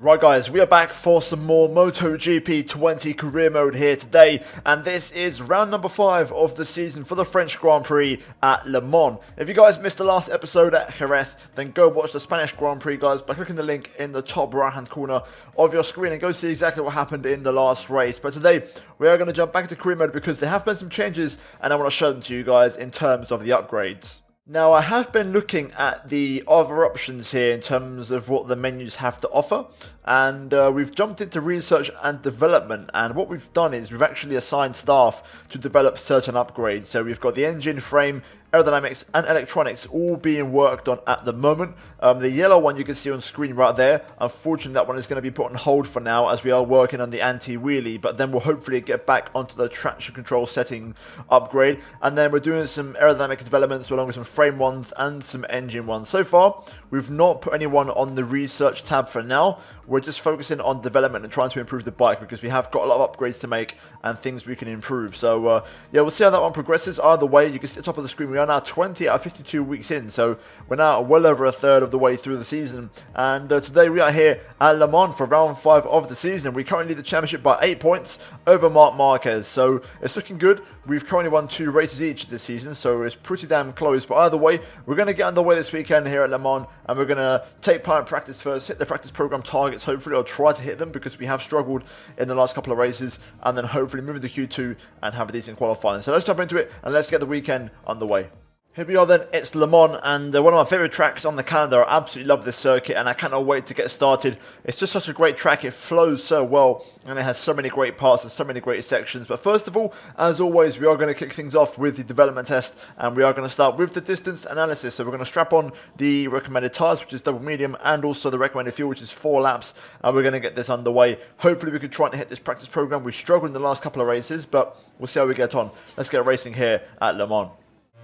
Right guys, we are back for some more MotoGP 20 career mode here today, and this is round number 5 of the season for the French Grand Prix at Le Mans. If you guys missed the last episode at Jerez, then go watch the Spanish Grand Prix guys by clicking the link in the top right hand corner of your screen and go see exactly what happened in the last race. But today, we are going to jump back into career mode because there have been some changes and I want to show them to you guys in terms of the upgrades. Now, I have been looking at the other options here in terms of what the menus have to offer, and we've jumped into research and development, and what we've done is we've actually assigned staff to develop certain upgrades. So we've got the engine, frame, aerodynamics and electronics all being worked on at the moment. The yellow one you can see on screen right there, unfortunately that one is going to be put on hold for now as we are working on the anti-wheelie, but then we'll hopefully get back onto the traction control setting upgrade, and then we're doing some aerodynamic developments along with some frame ones and some engine ones. So far we've not put anyone on the research tab for now. We're just focusing on development and trying to improve the bike because we have got a lot of upgrades to make and things we can improve. So yeah, we'll see how that one progresses. Either way, you can see at the top of the screen we are now 20 out of 52 weeks in, so we're now well over a third of the way through the season, and today we are here at Le Mans for round 5 of the season. We currently lead the championship by 8 points over Marc Marquez, so it's looking good. We've currently won 2 races each this season, so it's pretty damn close. But either way, we're going to get underway this weekend here at Le Mans, and we're going to take part in practice first, hit the practice program targets hopefully, or try to hit them because we have struggled in the last couple of races, and then hopefully move into Q2 and have a decent qualifying. So let's jump into it and let's get the weekend underway. Here we are then, it's Le Mans, and one of my favourite tracks on the calendar. I absolutely love this circuit and I cannot wait to get started. It's just such a great track, it flows so well and it has so many great parts and so many great sections. But first of all, as always, we are going to kick things off with the development test, and we are going to start with the distance analysis. So we're going to strap on the recommended tyres, which is double medium, and also the recommended fuel, which is 4 laps, and we're going to get this underway. Hopefully we can try and hit this practice program. We struggled in the last couple of races, but we'll see how we get on. Let's get racing here at Le Mans.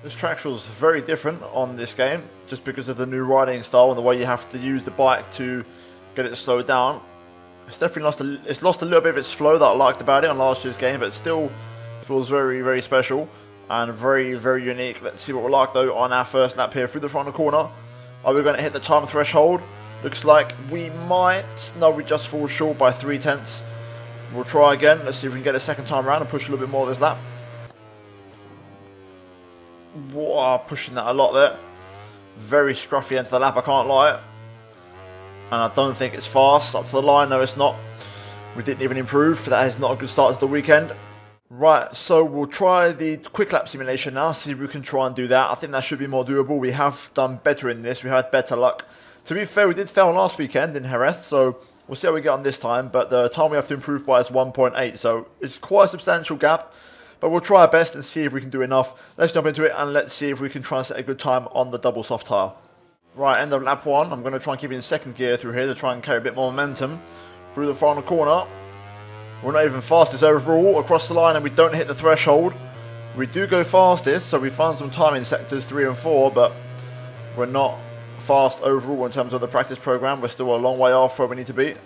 This track feels very different on this game, just because of the new riding style and the way you have to use the bike to get it slowed down. It's definitely lost a little bit of its flow that I liked about it on last year's game, but it still feels very, very special and very, very unique. Let's see what we're like though on our first lap here through the front corner. Are we going to hit the time threshold? Looks like we might. No, we just fall short by 3/10. We'll try again. Let's see if we can get a second time around and push a little bit more this lap. Wow, pushing that a lot there. Very scruffy end to the lap, I can't lie. And I don't think it's fast. Up to the line, no it's not. We didn't even improve. That is not a good start to the weekend. Right, so we'll try the quick lap simulation now, see if we can try and do that. I think that should be more doable. We have done better in this. We had better luck. To be fair, we did fail last weekend in Jerez, so we'll see how we get on this time. But the time we have to improve by is 1.8, so it's quite a substantial gap. But we'll try our best and see if we can do enough. Let's jump into it and let's see if we can try and set a good time on the double soft tyre. Right, end of lap 1. I'm going to try and keep it in second gear through here to try and carry a bit more momentum through the final corner. We're not even fastest overall across the line and we don't hit the threshold. We do go fastest, so we find some time in sectors 3 and 4, but we're not fast overall in terms of the practice program. We're still a long way off where we need to be.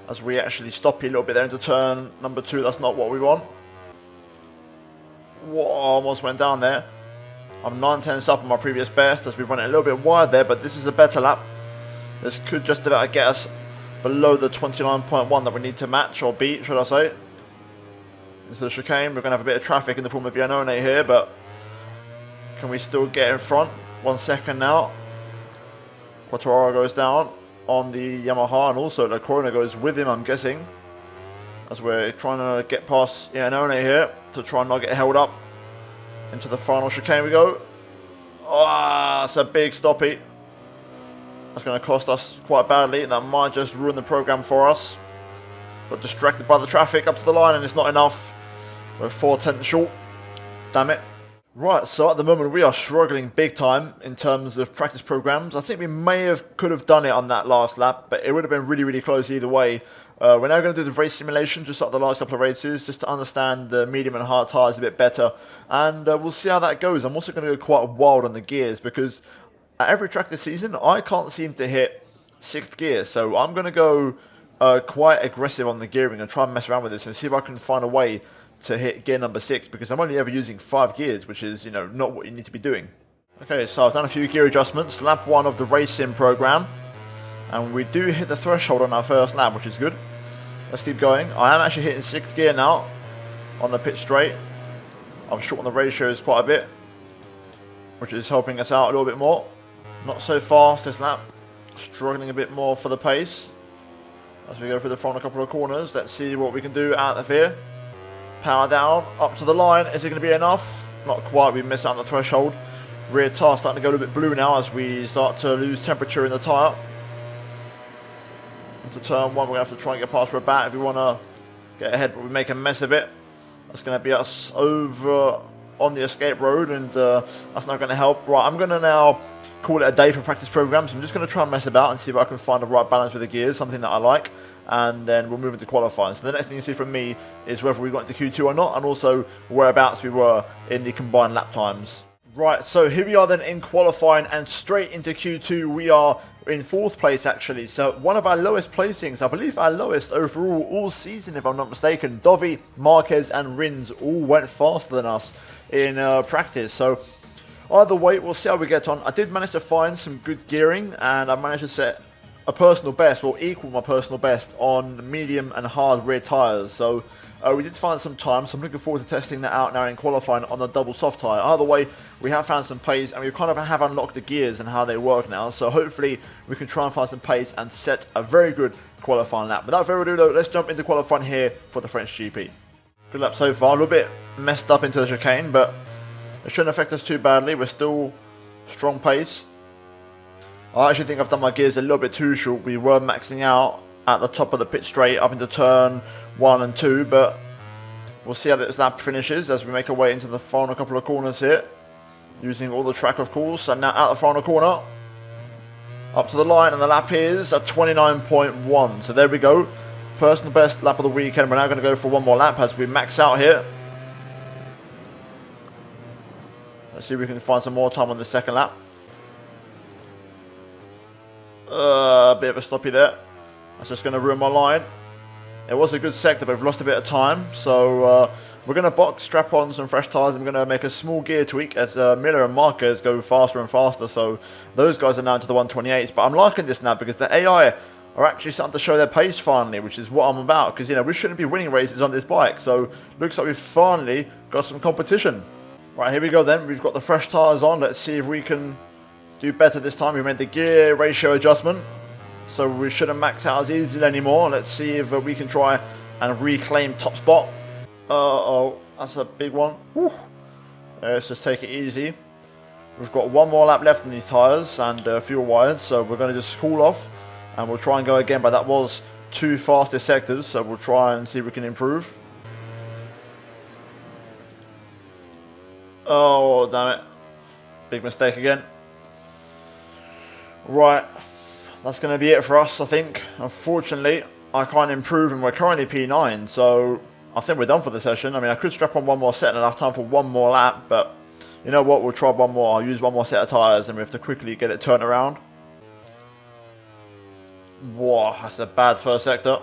As we actually stop you a little bit there into turn number 2, that's not what we want. Whoa, almost went down there. I'm 9/10 up on my previous best as we run it a little bit wide there, but this is a better lap. This could just about get us below the 29.1 that we need to match or beat, should I say. Into the chicane, we're going to have a bit of traffic in the form of Iannone here, but can we still get in front? 1 second now. Quartararo goes down on the Yamaha, and also the Corona goes with him, I'm guessing. As we're trying to get past Iannone here to try and not get held up. Into the final chicane we go. Oh, that's a big stoppie. That's going to cost us quite badly, and that might just ruin the program for us. Got distracted by the traffic up to the line and it's not enough. We're 4/10 short. Damn it. Right, so at the moment we are struggling big time in terms of practice programs. I think we could have done it on that last lap, but it would have been really, really close either way. We're now going to do the race simulation just like the last couple of races, just to understand the medium and hard tyres a bit better, and we'll see how that goes. I'm also going to go quite wild on the gears because at every track this season I can't seem to hit 6th gear, so I'm going to go quite aggressive on the gearing and try and mess around with this and see if I can find a way to hit gear number 6, because I'm only ever using 5 gears, which is, you know, not what you need to be doing. Okay, so I've done a few gear adjustments. Lap 1 of the race sim program. And we do hit the threshold on our first lap, which is good. Let's keep going. I am actually hitting 6th gear now on the pit straight. I've shortened the ratios quite a bit, which is helping us out a little bit more. Not so fast this lap. Struggling a bit more for the pace. As we go through the front a couple of corners, let's see what we can do out of here. Power down, up to the line. Is it going to be enough? Not quite, we missed out on the threshold. Rear tyre starting to go a little bit blue now as we start to lose temperature in the tyre. Into turn 1, we're going to have to try and get past Rabat if we want to get ahead, but we make a mess of it. That's going to be us over on the escape road, and that's not going to help. Right, I'm going to now call it a day for practice programs. I'm just going to try and mess about and see if I can find the right balance with the gears, something that I like, and then we'll move into qualifying. So the next thing you see from me is whether we got into Q2 or not, and also whereabouts we were in the combined lap times. Right, so here we are then in qualifying, and straight into Q2 we are in 4th place actually. So one of our lowest placings, I believe our lowest overall all season if I'm not mistaken. Dovi, Marquez and Rins all went faster than us in practice. So either way, we'll see how we get on. I did manage to find some good gearing, and I managed to set a personal best, or equal my personal best, on medium and hard rear tyres. So we did find some time, so I'm looking forward to testing that out now in qualifying on the double soft tyre. Either way, we have found some pace, and we kind of have unlocked the gears and how they work now. So hopefully we can try and find some pace and set a very good qualifying lap. Without further ado though, let's jump into qualifying here for the French GP. Good lap so far, a little bit messed up into the chicane, but it shouldn't affect us too badly. We're still strong pace. I actually think I've done my gears a little bit too short. We were maxing out at the top of the pit straight up into turn 1 and 2, but we'll see how this lap finishes as we make our way into the final couple of corners here, using all the track of course. And now out the final corner, up to the line, and the lap is at 29.1. So there we go, personal best lap of the weekend. We're now going to go for one more lap as we max out here. Let's see if we can find some more time on the second lap. A bit of a stoppy there. That's just going to ruin my line. It was a good sector, but we've lost a bit of time. So we're going to box, strap on some fresh tyres, and we're going to make a small gear tweak as Miller and Marquez go faster and faster. So those guys are now into the 128s. But I'm liking this now because the AI are actually starting to show their pace finally, which is what I'm about. Because, you know, we shouldn't be winning races on this bike. So looks like we've finally got some competition. Right, here we go then. We've got the fresh tyres on. Let's see if we can do better this time. We made the gear ratio adjustment, so we shouldn't max out as easily anymore. Let's see if we can try and reclaim top spot. Oh, that's a big one. Let's just take it easy. We've got one more lap left in these tyres and fuel wires, so we're going to just cool off and we'll try and go again. But that was 2 fastest sectors, so we'll try and see if we can improve. Oh, damn it. Big mistake again. Right, that's going to be it for us, I think. Unfortunately, I can't improve, and we're currently P9, so I think we're done for the session. I mean, I could strap on one more set and enough time for one more lap, but you know what, we'll try one more. I'll use one more set of tyres, and we have to quickly get it turned around. Whoa, that's a bad first sector.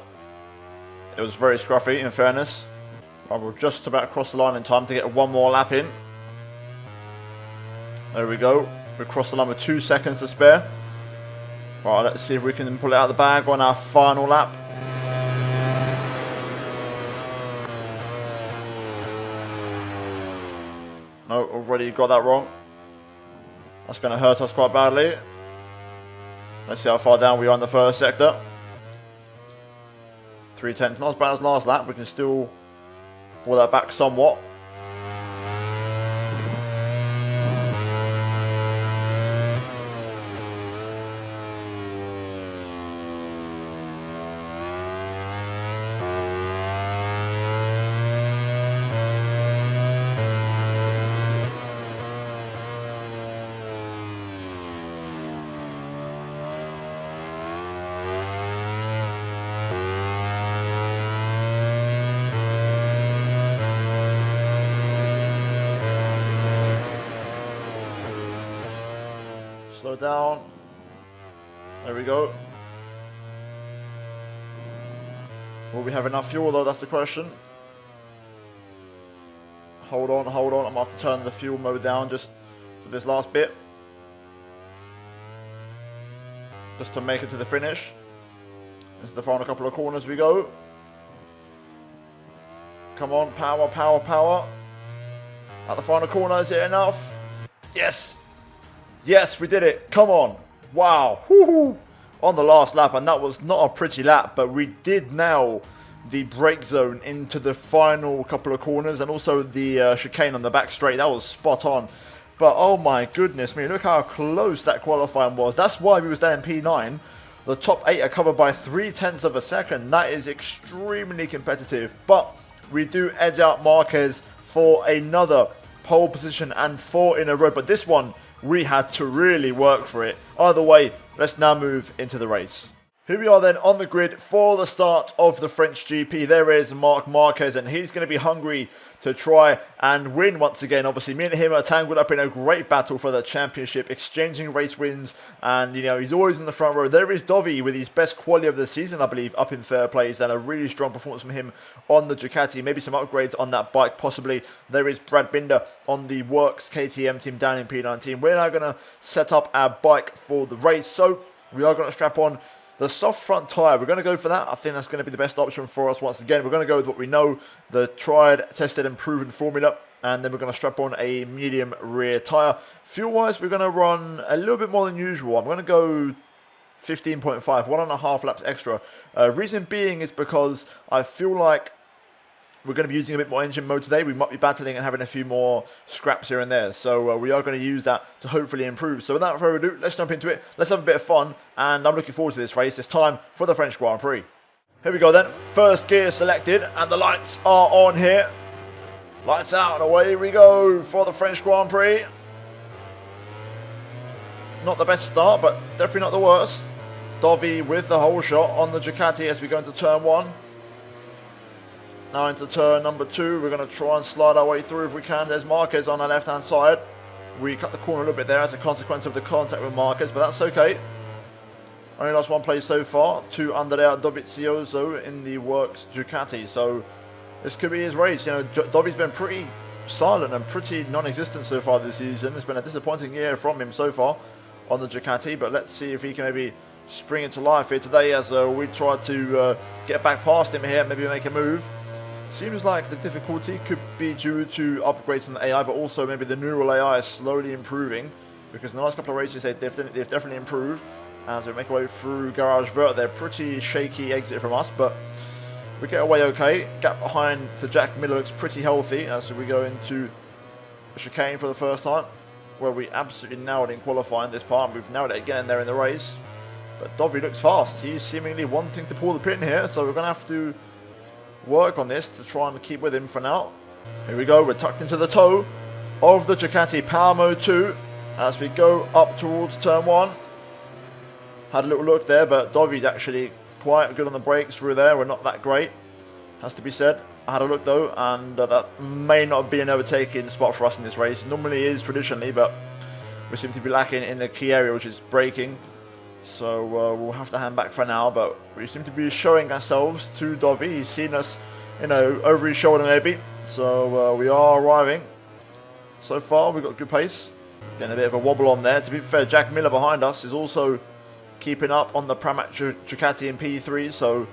It was very scruffy, in fairness. Right, we're just about across the line in time to get one more lap in. There we go. We crossed the line with 2 seconds to spare. Right, let's see if we can pull it out of the bag on our final lap. No, already got that wrong. That's going to hurt us quite badly. Let's see how far down we are in the first sector. 3/10, not as bad as last lap. We can still pull that back somewhat. Slow down. There we go. Will we have enough fuel though? That's the question. Hold on, hold on. I'm going to have to turn the fuel mode down just for this last bit. just to make it to the finish. Into the final couple of corners we go. Come on, power, power, power. At the final corner, is it enough? Yes. Yes, we did it. Come on. Wow. Woohoo. On the last lap, and that was not a pretty lap, but we did nail the brake zone into the final couple of corners, and also the chicane on the back straight. That was spot on. But oh my goodness me, look how close that qualifying was. That's why we was down in P9. The top 8 are covered by 0.3 of a second. That is extremely competitive. But we do edge out Marquez for another pole position and 4 in a row. But this one, we had to really work for it. Either way, let's now move into the race. Here we are then on the grid for the start of the French GP. There is Marc Marquez, and he's going to be hungry to try and win once again. Obviously, me and him are tangled up in a great battle for the championship, exchanging race wins, and, you know, he's always in the front row. There is Dovi with his best quality of the season, I believe, up in third place, and a really strong performance from him on the Ducati. Maybe some upgrades on that bike, possibly. There is Brad Binder on the Works KTM team down in P19. We're now going to set up our bike for the race, so we are going to strap on the soft front tyre. We're going to go for that. I think that's going to be the best option for us once again. We're going to go with what we know, the tried, tested and proven formula. And then we're going to strap on a medium rear tyre. Fuel-wise, we're going to run a little bit more than usual. I'm going to go 15.5, 1.5 laps extra. Reason being is because I feel like we're going to be using a bit more engine mode today. We might be battling and having a few more scraps here and there. So we are going to use that to hopefully improve. So without further ado, let's jump into it. Let's have a bit of fun. And I'm looking forward to this race. It's time for the French Grand Prix. Here we go then. First gear selected. And the lights are on here. Lights out and away we go for the French Grand Prix. Not the best start, but definitely not the worst. Dovi with the whole shot on the Ducati as we go into turn 1. Now into turn number 2, we're going to try and slide our way through if we can. There's Marquez on the left-hand side. We cut the corner a little bit there as a consequence of the contact with Marquez, but that's okay. Only lost 1 place so far to Andrea Dovizioso in the Works Ducati. So this could be his race. You know, Dovi's been pretty silent and pretty non-existent so far this season. It's been a disappointing year from him so far on the Ducati, but let's see if he can maybe spring into life here today as we try to get back past him here, maybe make a move. Seems like the difficulty could be due to upgrades in the AI, but also maybe the neural AI is slowly improving, because in the last couple of races they've definitely improved as we make our way through Garage Vert. They're pretty shaky exit from us, but we get away okay. Gap behind to Jack Miller looks pretty healthy as we go into the chicane for the first time, where we absolutely nailed in qualifying this part, and we've nailed it again there in the race. But Dovi looks fast. He's seemingly wanting to pull the pin here, so we're going to have to work on this to try and keep with him for now. Here we go, we're tucked into the toe of the Ducati Power Mode 2 as we go up towards turn 1. Had a little look there, but Dovi's actually quite good on the brakes through there. We're not that great, has to be said. I had a look though, and that may not be an overtaking spot for us in this race. It normally is traditionally, but we seem to be lacking in the key area, which is braking. So we'll have to hand back for now, but we seem to be showing ourselves to Dovi. He's seen us, you know, over his shoulder maybe. So we are arriving. So far, we've got good pace. Getting a bit of a wobble on there. To be fair, Jack Miller behind us is also keeping up on the Pramac Ducati in P3. So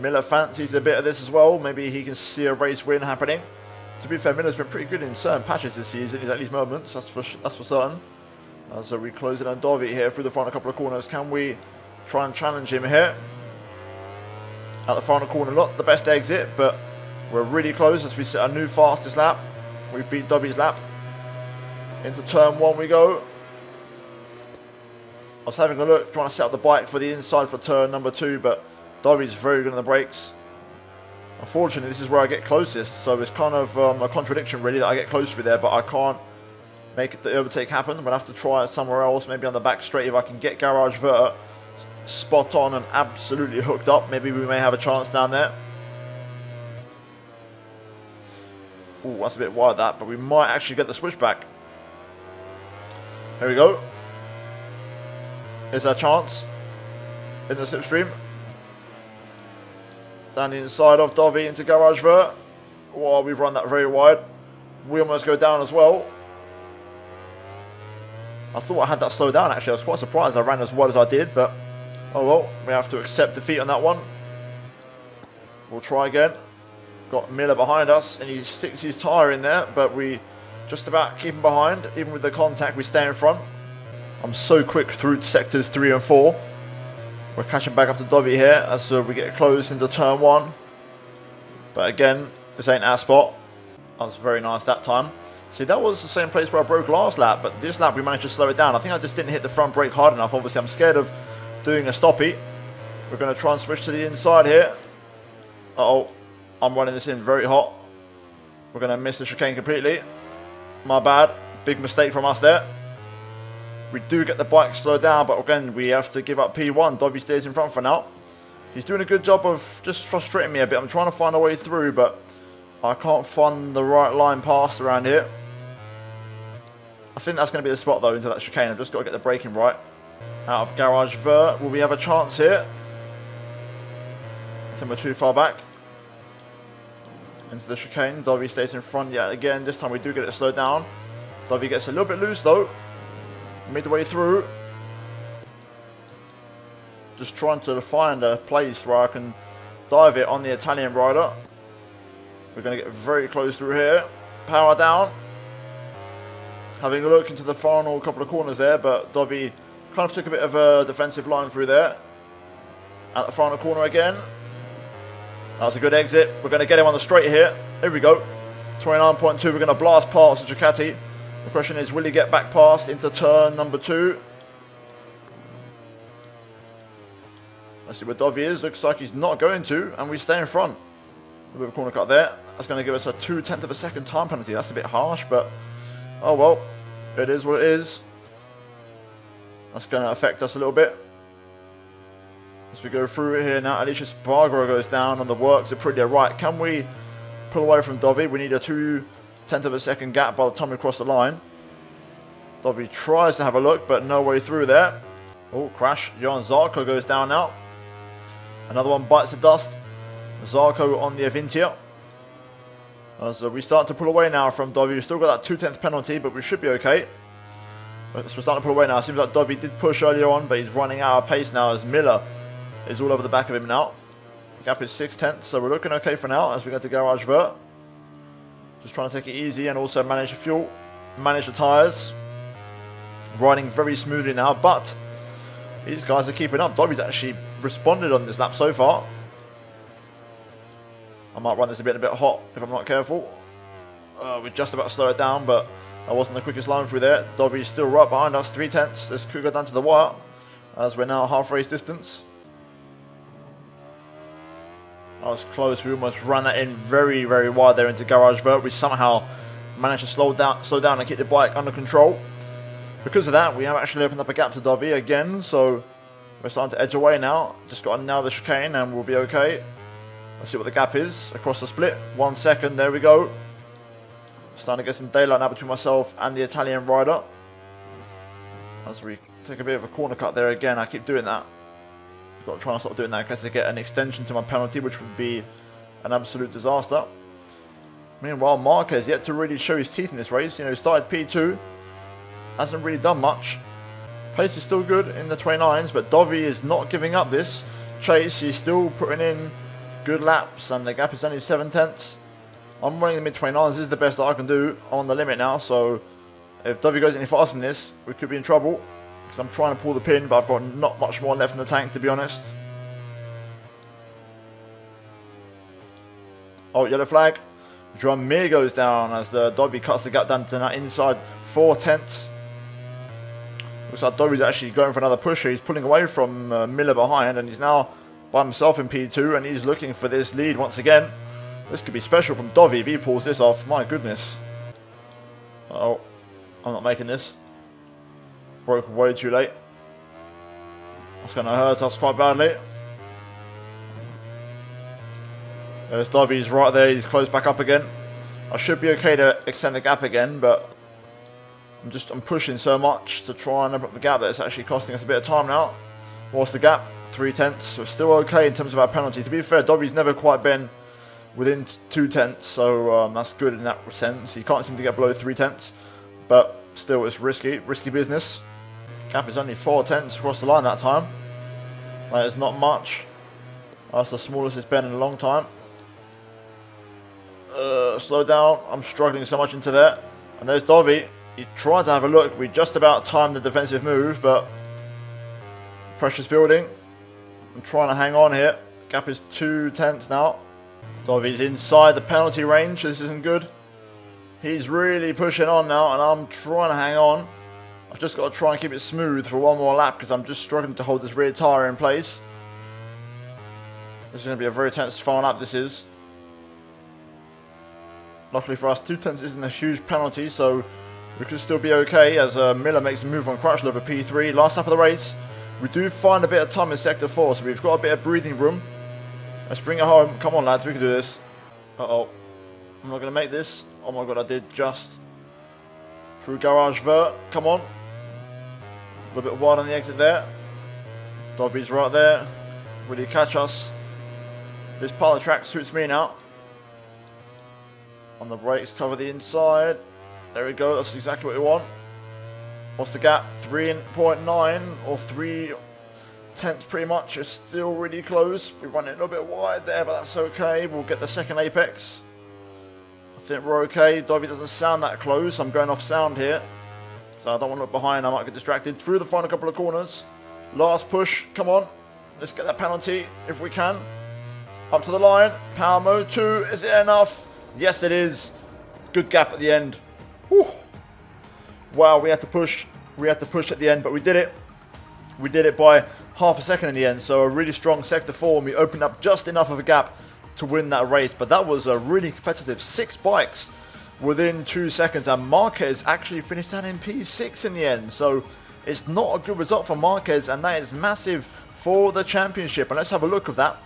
Miller fancies a bit of this as well. Maybe he can see a race win happening. To be fair, Miller's been pretty good in certain patches this season. He's at these moments, that's for certain. So we close it on Dovi here through the final couple of corners. Can we try and challenge him here? At the final corner, not the best exit, but we're really close as we set a new fastest lap. We beat Dovi's lap. Into turn 1 we go. I was having a look, trying to set up the bike for the inside for turn number 2, but Dovi's very good on the brakes. Unfortunately, this is where I get closest, so it's kind of a contradiction really that I get close through there, but I can't make the overtake happen. I'm going to have to try it somewhere else, maybe on the back straight if I can get Garage Vert spot on and absolutely hooked up. Maybe we may have a chance down there. Oh, that's a bit wide that, but we might actually get the switchback. Here we go. Here's our chance in the slipstream. Down the inside of Dovi into Garage Vert. Wow, we've run that very wide. We almost go down as well. I thought I had that slowed down actually. I was quite surprised I ran as wide as I did, but Oh well, we have to accept defeat on that one. We'll try again. Got Miller behind us, and he sticks his tyre in there, but we just about keep him behind. Even with the contact, we stay in front. I'm so quick through to sectors 3 and 4. We're catching back up to Dovey here as we get close into turn 1. But again, this ain't our spot. That was very nice that time. See, that was the same place where I broke last lap, but this lap we managed to slow it down. I think I just didn't hit the front brake hard enough. Obviously, I'm scared of doing a stoppie. We're going to try and switch to the inside here. Uh-oh, I'm running this in very hot. We're going to miss the chicane completely. My bad. Big mistake from us there. We do get the bike slowed down, but again, we have to give up P1. Dovey stays in front for now. He's doing a good job of just frustrating me a bit. I'm trying to find a way through, but I can't find the right line past around here. I think that's going to be the spot, though, into that chicane. I've just got to get the braking right. Out of Garage Vert. Will we have a chance here? I think we're too far back. Into the chicane. Dovey stays in front yet again. This time we do get it slowed down. Dovey gets a little bit loose, though. Midway through. Just trying to find a place where I can dive it on the Italian rider. We're going to get very close through here. Power down. Having a look into the final couple of corners there, but Dovey kind of took a bit of a defensive line through there. At the final corner again. That was a good exit. We're going to get him on the straight here. Here we go. 29.2. We're going to blast past the Ducati. The question is, will he get back past into turn number 2? Let's see where Dovey is. Looks like he's not going to, and we stay in front. A bit of a corner cut there. That's going to give us a 0.2 of a second time penalty. That's a bit harsh, but oh well. It is what it is. That's going to affect us a little bit. As we go through it here now, Alicia Spargaro goes down on the works at Prix. Right, can we pull away from Dovey? We need a 0.2 of a second gap by the time we cross the line. Dovey tries to have a look, but no way through there. Oh, crash. Johan Zarco goes down now. Another one bites the dust. Zarco on the Avintia. So we start to pull away now from Dovey. We've still got that 0.2 penalty, but we should be okay. So we're starting to pull away now. It seems like Dovey did push earlier on, but he's running out of pace now as Miller is all over the back of him now. Gap is 0.6, so we're looking okay for now as we go to Garage Vert. Just trying to take it easy and also manage the fuel, manage the tyres. Riding very smoothly now, but these guys are keeping up. Dovey's actually responded on this lap so far. I might run this a bit hot if I'm not careful. We're just about to slow it down, but that wasn't the quickest line through there. Dovey's still right behind us, 0.3. This could go down to the wire as we're now half race distance. That was close. We almost ran that in very, very wide there into Garage Vert. We somehow managed to slow down and keep the bike under control. Because of that, we have actually opened up a gap to Dovey again, so we're starting to edge away now. Just got to nail the chicane and we'll be okay. Let's see what the gap is across the split. 1 second, there we go. Starting to get some daylight now between myself and the Italian rider. As we take a bit of a corner cut there again, I keep doing that. I've got to try and stop doing that in case I get an extension to my penalty, which would be an absolute disaster. Meanwhile, Marquez yet to really show his teeth in this race. You know, he started P2, hasn't really done much. Pace is still good in the 29s, but Dovey is not giving up this chase. He's still putting in good laps, and the gap is only 0.7. I'm running the mid-29s. This is the best that I can do on the limit now, so if Dovey goes any faster than this, we could be in trouble. Because I'm trying to pull the pin, but I've got not much more left in the tank, to be honest. Oh, yellow flag. Drumir goes down as the Dovey cuts the gap down to that inside 0.4. Looks like Dovey's actually going for another push. He's pulling away from Miller behind, and he's now by himself in P2, and he's looking for this lead once again. This could be special from Dovey if he pulls this off. My goodness. Oh, I'm not making this. Broke way too late. That's going to hurt us quite badly. There's Dovey's right there. He's closed back up again. I should be okay to extend the gap again, but I'm pushing so much to try and open up the gap that it's actually costing us a bit of time now. What's the gap? 0.3. So still okay in terms of our penalty. To be fair, Dovey's never quite been within 0.2, so that's good in that sense. He can't seem to get below 0.3, but still it's risky business. Gap is only 0.4 across the line that time. That is not much. That's the smallest it's been in a long time. Slow down. I'm struggling so much into there. And there's Dovi. He tried to have a look. We just about timed the defensive move, but pressure's building. I'm trying to hang on here. Gap is 2/10 now. Dovi's inside the penalty range. This isn't good. He's really pushing on now, and I'm trying to hang on. I've just got to try and keep it smooth for one more lap because I'm just struggling to hold this rear tyre in place. This is going to be a very tense final lap, this is. Luckily for us, 2/10 isn't a huge penalty, so we could still be okay as Miller makes a move on Crutchlow over P3. Last lap of the race. We do find a bit of time in Sector 4, so we've got a bit of breathing room. Let's bring it home. Come on, lads, we can do this. Uh-oh. I'm not going to make this. Oh my god, I did just. Through Garage Vert. Come on. A little bit wide on the exit there. Dovi's right there. Will he catch us? This part of the track suits me now. On the brakes, cover the inside. There we go, that's exactly what we want. What's the gap? 3.9 or 3/10 pretty much. It's still really close. We're running a little bit wide there, but that's okay. We'll get the second apex. I think we're okay. Dovi doesn't sound that close. I'm going off sound here, so I don't want to look behind. I might get distracted. Through the final couple of corners. Last push. Come on. Let's get that penalty if we can. Up to the line. Power mode 2. Is it enough? Yes, it is. Good gap at the end. Whew. Wow, we had to push. We had to push at the end, but we did it. We did it by half a second in the end. So a really strong Sector 4, and we opened up just enough of a gap to win that race. But that was a really competitive 6 bikes within 2 seconds, and Marquez actually finished down in P6 in the end. So it's not a good result for Marquez, and that is massive for the championship. And let's have a look at that.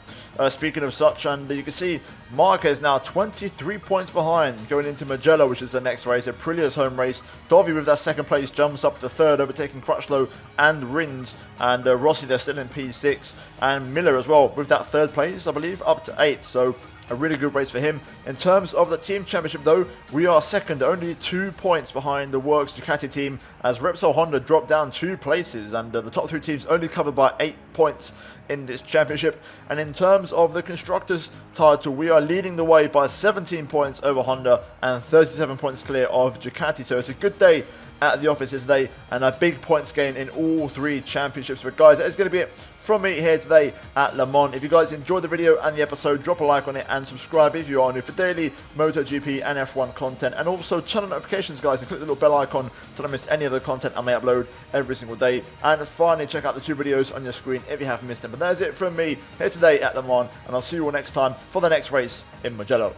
Speaking of such, and you can see Marquez now 23 points behind going into Mugello, which is the next race, Aprilia's home race. Dovi with that second place jumps up to third, overtaking Crutchlow and Rins, and Rossi they're still in P6, and Miller as well with that third place, I believe, up to 8th. So a really good race for him. In terms of the team championship though, we are second, only 2 points behind the Works Ducati team, as Repsol Honda dropped down 2 places, and the top 3 teams only covered by 8 points in this championship. And in terms of the Constructors title, we are leading the way by 17 points over Honda and 37 points clear of Ducati. So it's a good day at the office today, and a big points gain in all 3 championships. But guys, that is going to be it from me here today at Le Mans. If you guys enjoyed the video and the episode, drop a like on it and subscribe if you are new for daily MotoGP and F1 content. And also turn on notifications, guys, and click the little bell icon so don't miss any of the content I may upload every single day. And finally, check out the 2 videos on your screen if you haven't missed them. But that's it from me here today at Le Mans, and I'll see you all next time for the next race in Mugello.